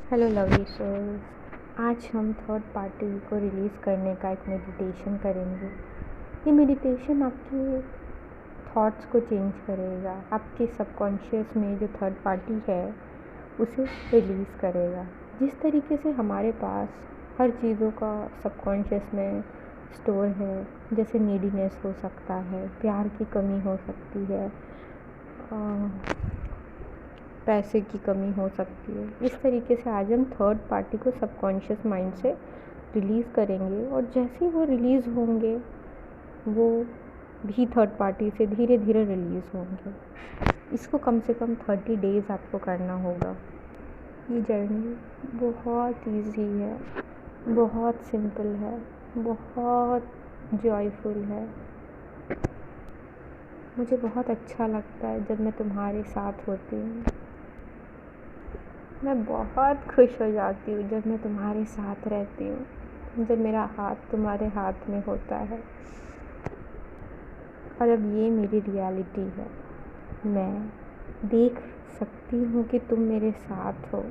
Hello lovely soul. आज हम third party को रिलीज़ करने का एक मेडिटेशन करेंगे। ये मेडिटेशन आपके थॉट्स को चेंज करेगा, आपके सबकॉन्शियस में जो थर्ड पार्टी है उसे रिलीज़ करेगा। जिस तरीके से हमारे पास हर चीज़ों का सबकॉन्शियस में स्टोर है, जैसे नीडीनेस हो सकता है, प्यार की कमी हो सकती है, पैसे की कमी हो सकती है। इस तरीके से आज हम थर्ड पार्टी को सबकॉन्शियस माइंड से रिलीज़ करेंगे और जैसे ही वो रिलीज़ होंगे वो भी थर्ड पार्टी से धीरे धीरे रिलीज़ होंगे। इसको कम से कम 30 डेज़ आपको करना होगा। ये जर्नी बहुत इजी है, बहुत सिंपल है, बहुत जॉयफुल है। मुझे बहुत अच्छा लगता है जब मैं तुम्हारे साथ होती हूँ। मैं बहुत खुश हो जाती हूँ जब मैं तुम्हारे साथ रहती हूँ, जब मेरा हाथ तुम्हारे हाथ में होता है। और अब ये मेरी रियलिटी है। मैं देख सकती हूँ कि तुम मेरे साथ हो,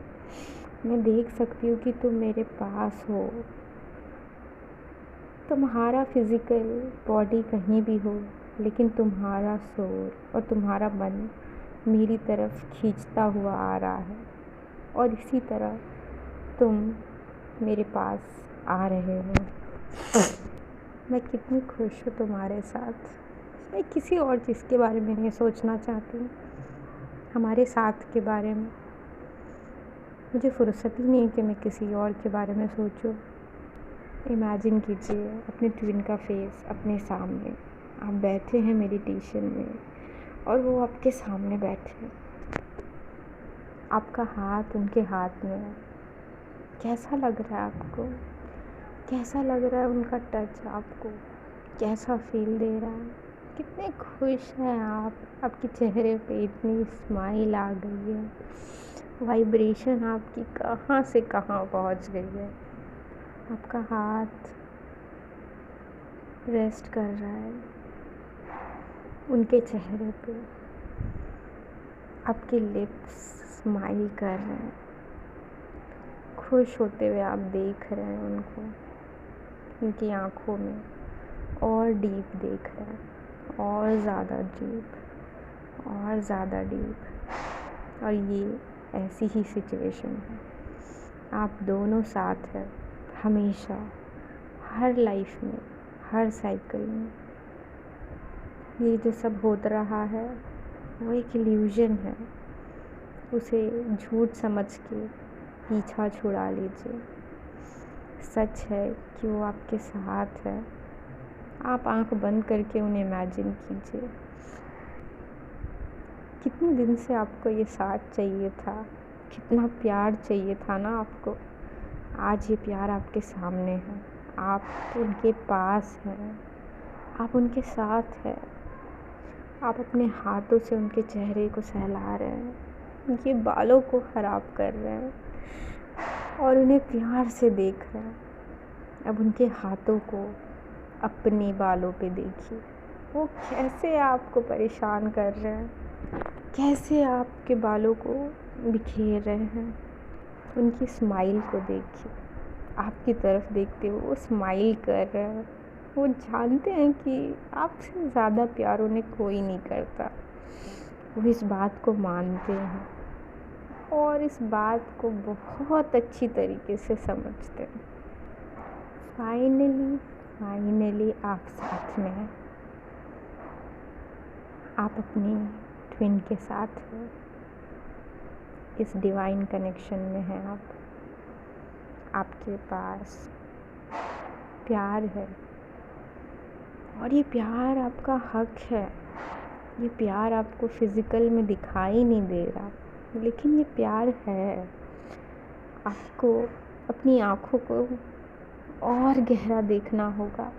मैं देख सकती हूँ कि तुम मेरे पास हो। तुम्हारा फिज़िकल बॉडी कहीं भी हो, लेकिन तुम्हारा सोल और तुम्हारा मन मेरी तरफ खींचता हुआ आ रहा है और इसी तरह तुम मेरे पास आ रहे हो। मैं कितनी खुश हूँ तुम्हारे साथ। मैं किसी और चीज़ के बारे में नहीं सोचना चाहती हूँ, हमारे साथ के बारे में। मुझे फुर्सत ही नहीं कि मैं किसी और के बारे में सोचूं। इमेजिन कीजिए अपने ट्विन का फेस अपने सामने। आप बैठे हैं मेडिटेशन में और वो आपके सामने बैठे हैं। आपका हाथ उनके हाथ में है। कैसा लग रहा है आपको? कैसा लग रहा है उनका टच आपको? कैसा फील दे रहा है? कितने खुश हैं आप? आपके चेहरे पे इतनी स्माइल आ गई है, वाइब्रेशन आपकी कहाँ से कहाँ पहुँच गई है। आपका हाथ रेस्ट कर रहा है उनके चेहरे पे, आपके लिप्स स्माइल कर रहे हैं। खुश होते हुए आप देख रहे हैं उनको, उनकी आँखों में और डीप देख रहे हैं, और ज़्यादा डीप, और ज़्यादा डीप। और ये ऐसी ही सिचुएशन है। आप दोनों साथ हैं हमेशा, हर लाइफ में, हर साइकिल में। ये जो सब होता रहा है वो एक इल्यूजन है, उसे झूठ समझ के पीछा छुड़ा लीजिए। सच है कि वो आपके साथ है। आप आंख बंद करके उन्हें इमेजिन कीजिए। कितने दिन से आपको ये साथ चाहिए था, कितना प्यार चाहिए था ना आपको। आज ये प्यार आपके सामने है, आप उनके पास हैं, आप उनके साथ हैं। आप अपने हाथों से उनके चेहरे को सहला रहे हैं, उनके बालों को ख़राब कर रहे हैं और उन्हें प्यार से देख रहे हैं। अब उनके हाथों को अपने बालों पे देखिए, वो कैसे आपको परेशान कर रहे हैं, कैसे आपके बालों को बिखेर रहे हैं। उनकी स्माइल को देखिए, आपकी तरफ देखते हुए वो स्माइल कर रहे हैं। वो जानते हैं कि आपसे ज़्यादा प्यार उन्हें कोई नहीं करता। वो इस बात को मानते हैं और इस बात को बहुत अच्छी तरीके से समझते हैं। फाइनली आप साथ में हैं। आप अपनी ट्विन के साथ हैं, इस डिवाइन कनेक्शन में हैं आप। आपके पास प्यार है और ये प्यार आपका हक है। ये प्यार आपको फिज़िकल में दिखाई नहीं दे रहा, लेकिन ये प्यार है। आपको अपनी आँखों को और गहरा देखना होगा,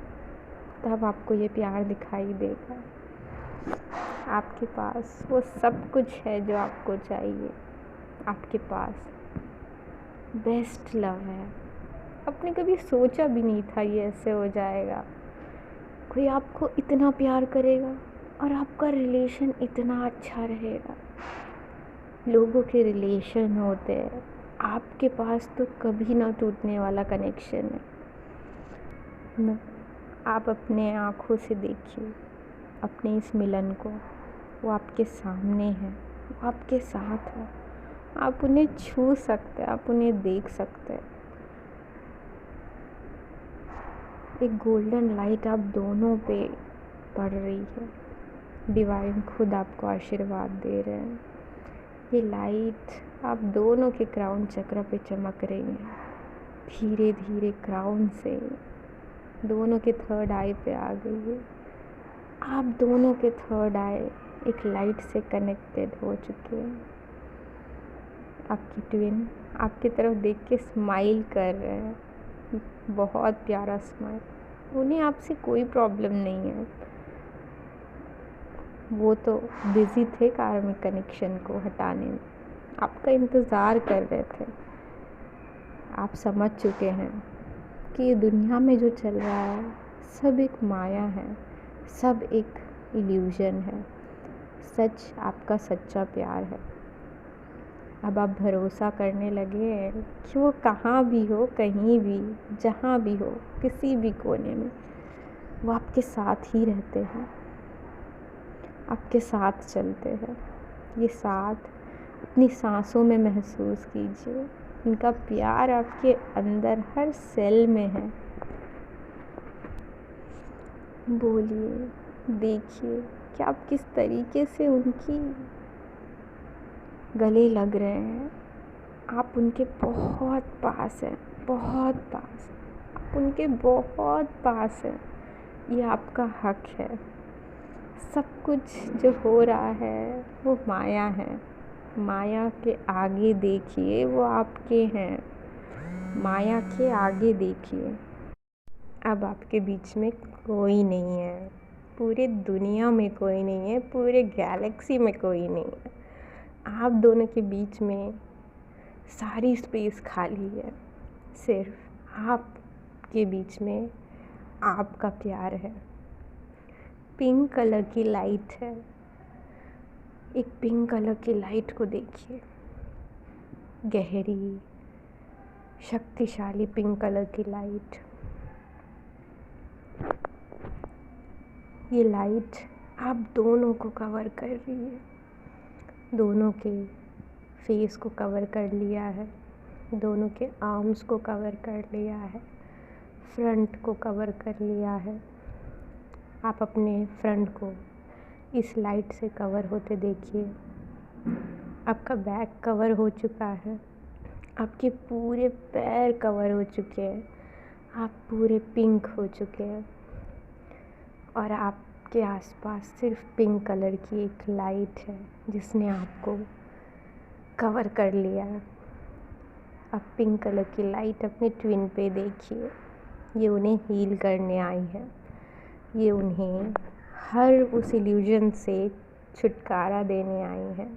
तब आपको ये प्यार दिखाई देगा। आपके पास वो सब कुछ है जो आपको चाहिए। आपके पास बेस्ट लव है। आपने कभी सोचा भी नहीं था ये ऐसे हो जाएगा। कोई आपको इतना प्यार करेगा और आपका रिलेशन इतना अच्छा रहेगा। लोगों के रिलेशन होते हैं आपके पास तो कभी ना टूटने वाला कनेक्शन है न। आप अपने आँखों से देखिए अपने इस मिलन को, वो आपके सामने है, वो आपके साथ है, आप उन्हें छू सकते हैं, आप उन्हें देख सकते हैं। एक गोल्डन लाइट आप दोनों पे पड़ रही है, डिवाइन खुद आपको आशीर्वाद दे रहे हैं। ये लाइट आप दोनों के क्राउन चक्र पे चमक रही है, धीरे धीरे क्राउन से दोनों के थर्ड आई पे आ गई है। आप दोनों के थर्ड आई एक लाइट से कनेक्टेड हो चुके हैं। आपकी ट्विन आपकी तरफ देख के स्माइल कर रहे हैं, बहुत प्यारा स्माइल। उन्हें आपसे कोई प्रॉब्लम नहीं है, वो तो बिज़ी थे कार्मिक कनेक्शन को हटाने में, आपका इंतज़ार कर रहे थे। आप समझ चुके हैं कि ये दुनिया में जो चल रहा है सब एक माया है, सब एक इल्यूज़न है। सच आपका सच्चा प्यार है। अब आप भरोसा करने लगे हैं कि वो कहाँ भी हो, कहीं भी, जहाँ भी हो, किसी भी कोने में, वो आपके साथ ही रहते हैं, आपके साथ चलते हैं। ये साथ अपनी सांसों में महसूस कीजिए, उनका प्यार आपके अंदर हर सेल में है। बोलिए, देखिए कि आप किस तरीके से उनकी गले लग रहे हैं। आप उनके बहुत पास हैं, बहुत पास, आप उनके बहुत पास हैं। ये आपका हक है। सब कुछ जो हो रहा है वो माया है। माया के आगे देखिए, वो आपके हैं। माया के आगे देखिए। अब आपके बीच में कोई नहीं है, पूरे दुनिया में कोई नहीं है, पूरे गैलेक्सी में कोई नहीं है। आप दोनों के बीच में सारी स्पेस खाली है, सिर्फ आपके बीच में आपका प्यार है। पिंक कलर की लाइट है, एक पिंक कलर की लाइट को देखिए, गहरी शक्तिशाली पिंक कलर की लाइट। ये लाइट आप दोनों को कवर कर रही है, दोनों के फेस को कवर कर लिया है, दोनों के आर्म्स को कवर कर लिया है, फ्रंट को कवर कर लिया है। आप अपने फ्रंट को इस लाइट से कवर होते देखिए। आपका बैक कवर हो चुका है, आपके पूरे पैर कवर हो चुके हैं, आप पूरे पिंक हो चुके हैं और आपके आसपास सिर्फ पिंक कलर की एक लाइट है जिसने आपको कवर कर लिया है। अब पिंक कलर की लाइट अपने ट्विन पे देखिए, ये उन्हें हील करने आई है, ये उन्हें हर उस इल्यूजन से छुटकारा देने आई है।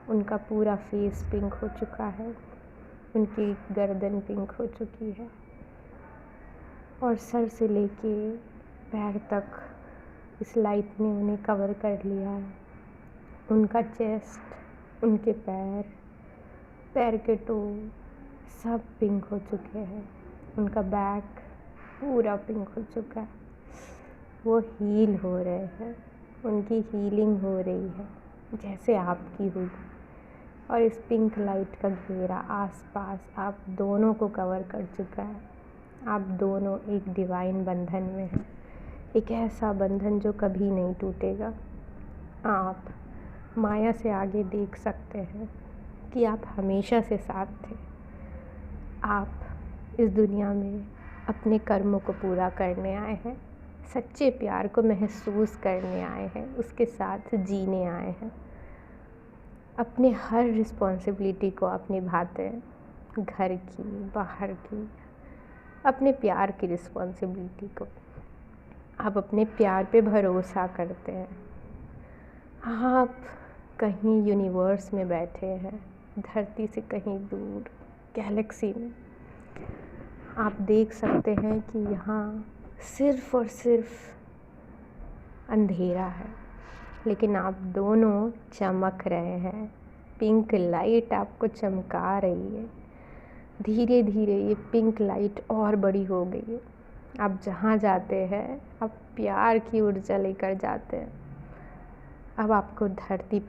उनका पूरा फेस पिंक हो चुका है, उनकी गर्दन पिंक हो चुकी है और सर से लेके पैर तक इस लाइट ने उन्हें कवर कर लिया है। उनका चेस्ट, उनके पैर, पैर के टो सब पिंक हो चुके हैं, उनका बैक पूरा पिंक हो चुका है। वो हील हो रहे हैं, उनकी हीलिंग हो रही है जैसे आपकी हुई। और इस पिंक लाइट का घेरा आसपास आप दोनों को कवर कर चुका है। आप दोनों एक डिवाइन बंधन में हैं, एक ऐसा बंधन जो कभी नहीं टूटेगा। आप माया से आगे देख सकते हैं कि आप हमेशा से साथ थे। आप इस दुनिया में अपने कर्मों को पूरा करने आए हैं, सच्चे प्यार को महसूस करने आए हैं, उसके साथ जीने आए हैं। अपने हर रिस्पॉन्सिबिलिटी को आप निभाते हैं, घर की, बाहर की, अपने प्यार की रिस्पॉन्सिबिलिटी को। आप अपने प्यार पे भरोसा करते हैं। आप कहीं यूनिवर्स में बैठे हैं, धरती से कहीं दूर गैलेक्सी में। आप देख सकते हैं कि यहाँ सिर्फ़ और सिर्फ अंधेरा है, लेकिन आप दोनों चमक रहे हैं, पिंक लाइट आपको चमका रही है। धीरे धीरे ये पिंक लाइट और बड़ी हो गई है। आप जहाँ जाते हैं आप प्यार की ऊर्जा लेकर जाते हैं। अब आपको धरती